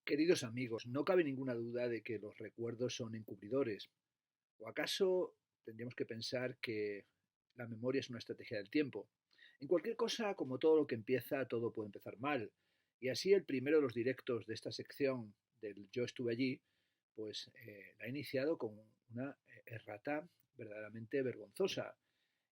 Queridos amigos, no cabe ninguna duda de que los recuerdos son encubridores. ¿O acaso tendríamos que pensar que la memoria es una estrategia del tiempo? En cualquier cosa, como todo lo que empieza, todo puede empezar mal. Y así el primero de los directos de esta sección del Yo estuve allí, pues la ha iniciado con una errata verdaderamente vergonzosa.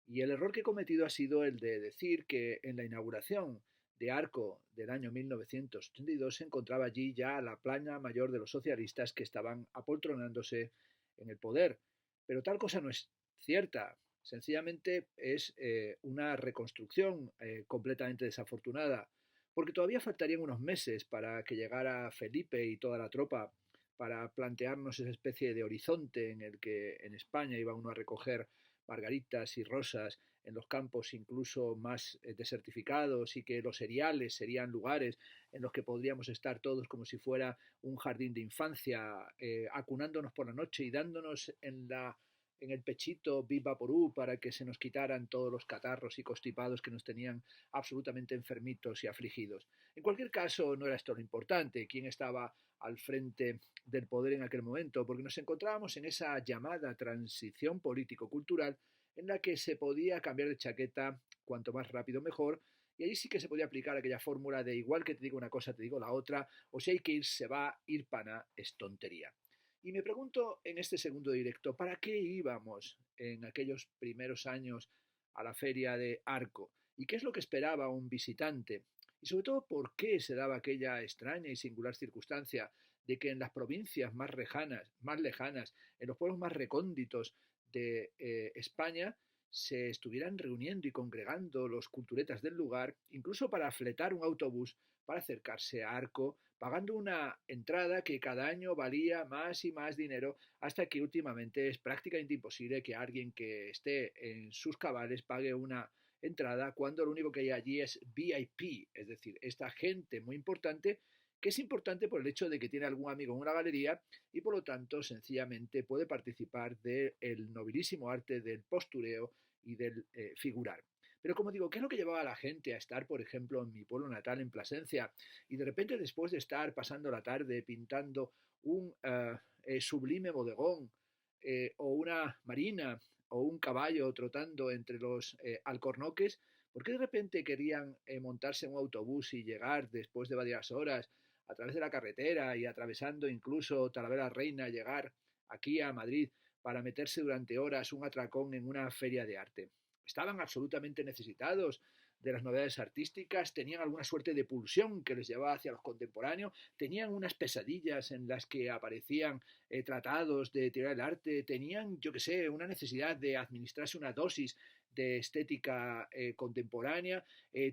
Y el error que he cometido ha sido el de decir que en la inauguración de Arco del año 1982 se encontraba allí ya la plana mayor de los socialistas que estaban apoltronándose en el poder. Pero tal cosa no es cierta. Sencillamente es una reconstrucción completamente desafortunada, porque todavía faltarían unos meses para que llegara Felipe y toda la tropa para plantearnos esa especie de horizonte en el que en España iba uno a recoger margaritas y rosas en los campos incluso más desertificados y que los cereales serían lugares en los que podríamos estar todos como si fuera un jardín de infancia, acunándonos por la noche y dándonos en el pechito Viva Porú para que se nos quitaran todos los catarros y constipados que nos tenían absolutamente enfermitos y afligidos. En cualquier caso, no era esto lo importante, quién estaba al frente del poder en aquel momento, porque nos encontrábamos en esa llamada transición político-cultural en la que se podía cambiar de chaqueta cuanto más rápido mejor, y allí sí que se podía aplicar aquella fórmula de igual que te digo una cosa, te digo la otra, o si hay que ir, se va, ir pana es tontería. Y me pregunto en este segundo directo, ¿para qué íbamos en aquellos primeros años a la feria de Arco? ¿Y qué es lo que esperaba un visitante? Y sobre todo, ¿por qué se daba aquella extraña y singular circunstancia de que en las provincias más lejanas, en los pueblos más recónditos de España, se estuvieran reuniendo y congregando los culturetas del lugar, incluso para fletar un autobús para acercarse a Arco, pagando una entrada que cada año valía más y más dinero, hasta que últimamente es prácticamente imposible que alguien que esté en sus cabales pague una entrada cuando lo único que hay allí es VIP, es decir, esta gente muy importante que es importante por el hecho de que tiene algún amigo en una galería y por lo tanto sencillamente puede participar del nobilísimo arte del postureo y del figurar. Pero como digo, ¿qué es lo que llevaba a la gente a estar, por ejemplo, en mi pueblo natal, en Plasencia, y de repente después de estar pasando la tarde pintando un sublime bodegón o una marina o un caballo trotando entre los alcornoques, ¿por qué de repente querían montarse en un autobús y llegar después de varias horas a través de la carretera y atravesando incluso Talavera Reina, llegar aquí a Madrid para meterse durante horas un atracón en una feria de arte? Estaban absolutamente necesitados de las novedades artísticas, tenían alguna suerte de pulsión que les llevaba hacia los contemporáneos, tenían unas pesadillas en las que aparecían tratados de teoría del arte, tenían, yo que sé, una necesidad de administrarse una dosis de estética contemporánea,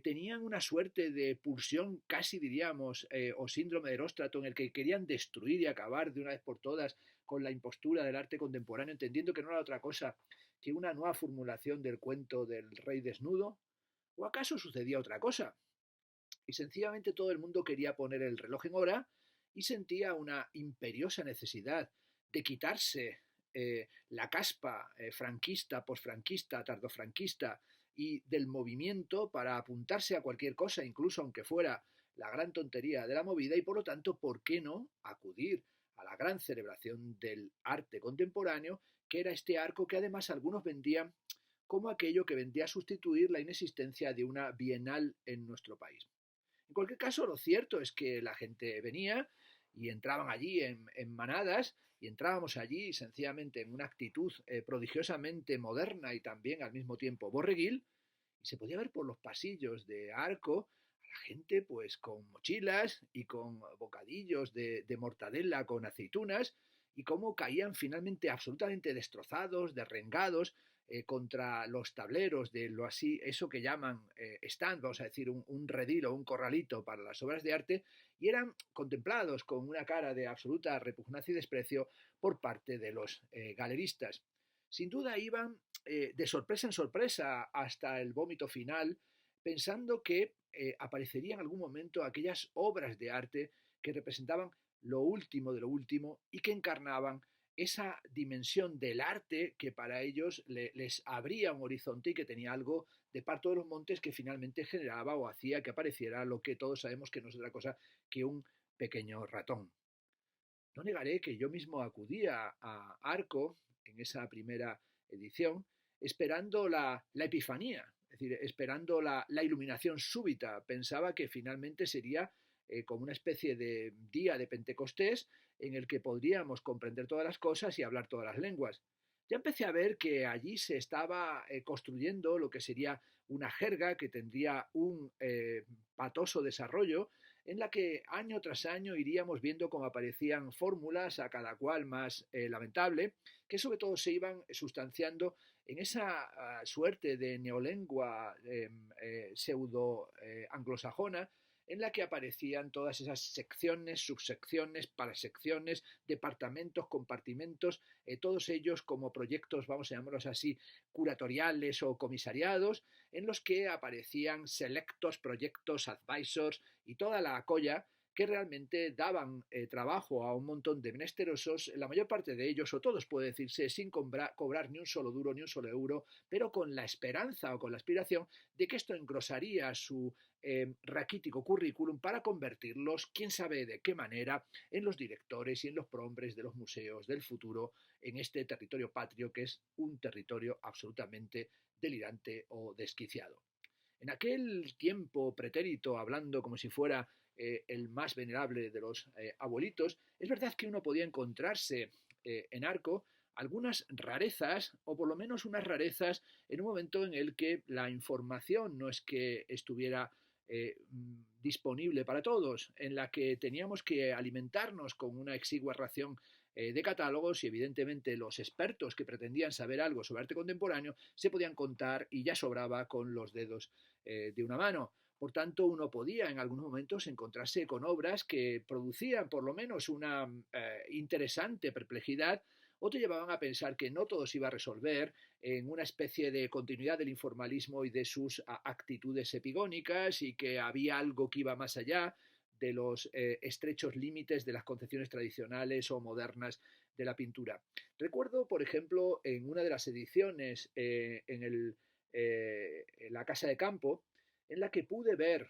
tenían una suerte de pulsión, casi diríamos, o síndrome de Eróstrato, en el que querían destruir y acabar de una vez por todas con la impostura del arte contemporáneo, entendiendo que no era otra cosa que una nueva formulación del cuento del rey desnudo. ¿O acaso sucedía otra cosa? Y sencillamente todo el mundo quería poner el reloj en hora y sentía una imperiosa necesidad de quitarse la caspa franquista, posfranquista, tardofranquista y del movimiento para apuntarse a cualquier cosa, incluso aunque fuera la gran tontería de la movida, y por lo tanto, ¿por qué no acudir a la gran celebración del arte contemporáneo, que era este arco que además algunos vendían como aquello que vendría a sustituir la inexistencia de una bienal en nuestro país? En cualquier caso, lo cierto es que la gente venía y entraban allí en manadas y entrábamos allí sencillamente en una actitud prodigiosamente moderna y también al mismo tiempo borreguil, y se podía ver por los pasillos de Arco a la gente pues con mochilas y con bocadillos de mortadela con aceitunas y cómo caían finalmente absolutamente destrozados, derrengados contra los tableros de lo así, eso que llaman stand, vamos a decir, un redil o un corralito para las obras de arte, y eran contemplados con una cara de absoluta repugnancia y desprecio por parte de los galeristas. Sin duda iban de sorpresa en sorpresa hasta el vómito final, pensando que aparecería en algún momento aquellas obras de arte que representaban lo último de lo último y que encarnaban esa dimensión del arte que para ellos les abría un horizonte y que tenía algo de parto de los montes que finalmente generaba o hacía que apareciera lo que todos sabemos que no es otra cosa que un pequeño ratón. No negaré que yo mismo acudía a Arco en esa primera edición esperando la epifanía, es decir, esperando la iluminación súbita. Pensaba que finalmente sería como una especie de día de Pentecostés en el que podríamos comprender todas las cosas y hablar todas las lenguas. Ya empecé a ver que allí se estaba construyendo lo que sería una jerga que tendría un patoso desarrollo en la que año tras año iríamos viendo cómo aparecían fórmulas, a cada cual más lamentable, que sobre todo se iban sustanciando en esa suerte de neolengua pseudo anglosajona, en la que aparecían todas esas secciones, subsecciones, parasecciones, departamentos, compartimentos, todos ellos como proyectos, vamos a llamarlos así, curatoriales o comisariados, en los que aparecían selectos proyectos, advisors y toda la colla que realmente daban trabajo a un montón de menesterosos, la mayor parte de ellos, o todos puede decirse, sin cobrar ni un solo duro, ni un solo euro, pero con la esperanza o con la aspiración de que esto engrosaría su raquítico currículum para convertirlos, quién sabe de qué manera, en los directores y en los prohombres de los museos del futuro en este territorio patrio que es un territorio absolutamente delirante o desquiciado. En aquel tiempo pretérito, hablando como si fuera el más venerable de los abuelitos, es verdad que uno podía encontrarse en Arco algunas rarezas, o por lo menos unas rarezas, en un momento en el que la información no es que estuviera disponible para todos, en la que teníamos que alimentarnos con una exigua ración de catálogos y evidentemente los expertos que pretendían saber algo sobre arte contemporáneo se podían contar y ya sobraba con los dedos de una mano. Por tanto, uno podía en algunos momentos encontrarse con obras que producían por lo menos una interesante perplejidad o te llevaban a pensar que no todo se iba a resolver en una especie de continuidad del informalismo y de sus actitudes epigónicas y que había algo que iba más allá de los estrechos límites de las concepciones tradicionales o modernas de la pintura. Recuerdo, por ejemplo, en una de las ediciones en la Casa de Campo, en la que pude ver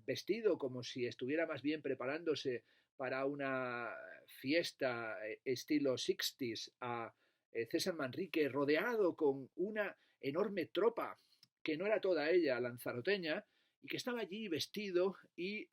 vestido como si estuviera más bien preparándose para una fiesta estilo 60s a César Manrique rodeado con una enorme tropa que no era toda ella lanzaroteña y que estaba allí vestido y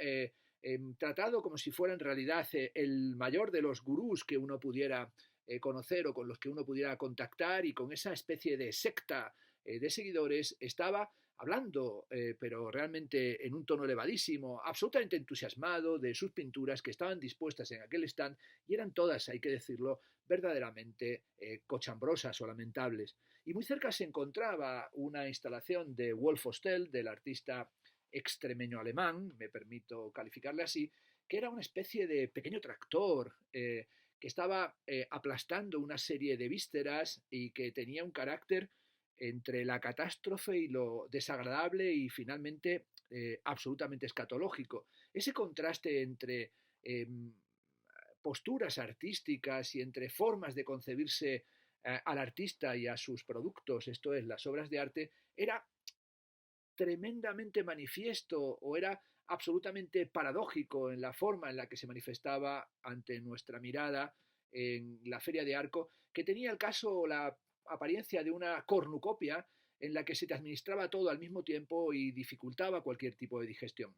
tratado como si fuera en realidad el mayor de los gurús que uno pudiera conocer o con los que uno pudiera contactar y con esa especie de secta de seguidores estaba hablando, pero realmente en un tono elevadísimo, absolutamente entusiasmado de sus pinturas que estaban dispuestas en aquel stand y eran todas, hay que decirlo, verdaderamente cochambrosas o lamentables. Y muy cerca se encontraba una instalación de Wolf Hostel, del artista extremeño alemán, me permito calificarle así, que era una especie de pequeño tractor que estaba aplastando una serie de vísceras y que tenía un carácter entre la catástrofe y lo desagradable y finalmente absolutamente escatológico. Ese contraste entre posturas artísticas y entre formas de concebirse al artista y a sus productos, esto es, las obras de arte, era tremendamente manifiesto o era absolutamente paradójico en la forma en la que se manifestaba ante nuestra mirada en la Feria de Arco, que tenía el caso la apariencia de una cornucopia en la que se te administraba todo al mismo tiempo y dificultaba cualquier tipo de digestión.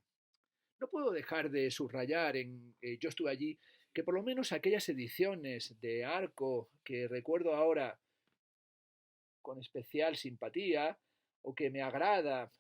No puedo dejar de subrayar yo estuve allí, que por lo menos aquellas ediciones de Arco que recuerdo ahora con especial simpatía o que me agrada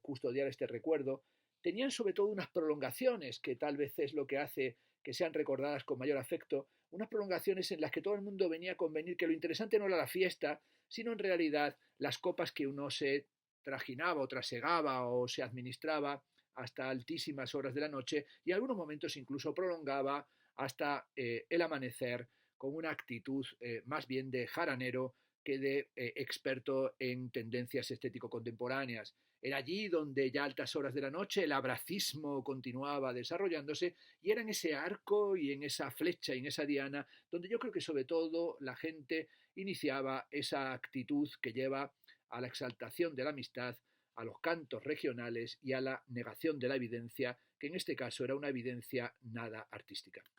custodiar este recuerdo, tenían sobre todo unas prolongaciones, que tal vez es lo que hace que sean recordadas con mayor afecto, unas prolongaciones en las que todo el mundo venía a convenir que lo interesante no era la fiesta, sino en realidad las copas que uno se trajinaba o trasegaba o se administraba hasta altísimas horas de la noche y en algunos momentos incluso prolongaba hasta el amanecer con una actitud más bien de jaranero que de experto en tendencias estético-contemporáneas. Era allí donde ya a altas horas de la noche el abracismo continuaba desarrollándose y era en ese arco y en esa flecha y en esa diana donde yo creo que sobre todo la gente iniciaba esa actitud que lleva a la exaltación de la amistad, a los cantos regionales y a la negación de la evidencia que en este caso era una evidencia nada artística.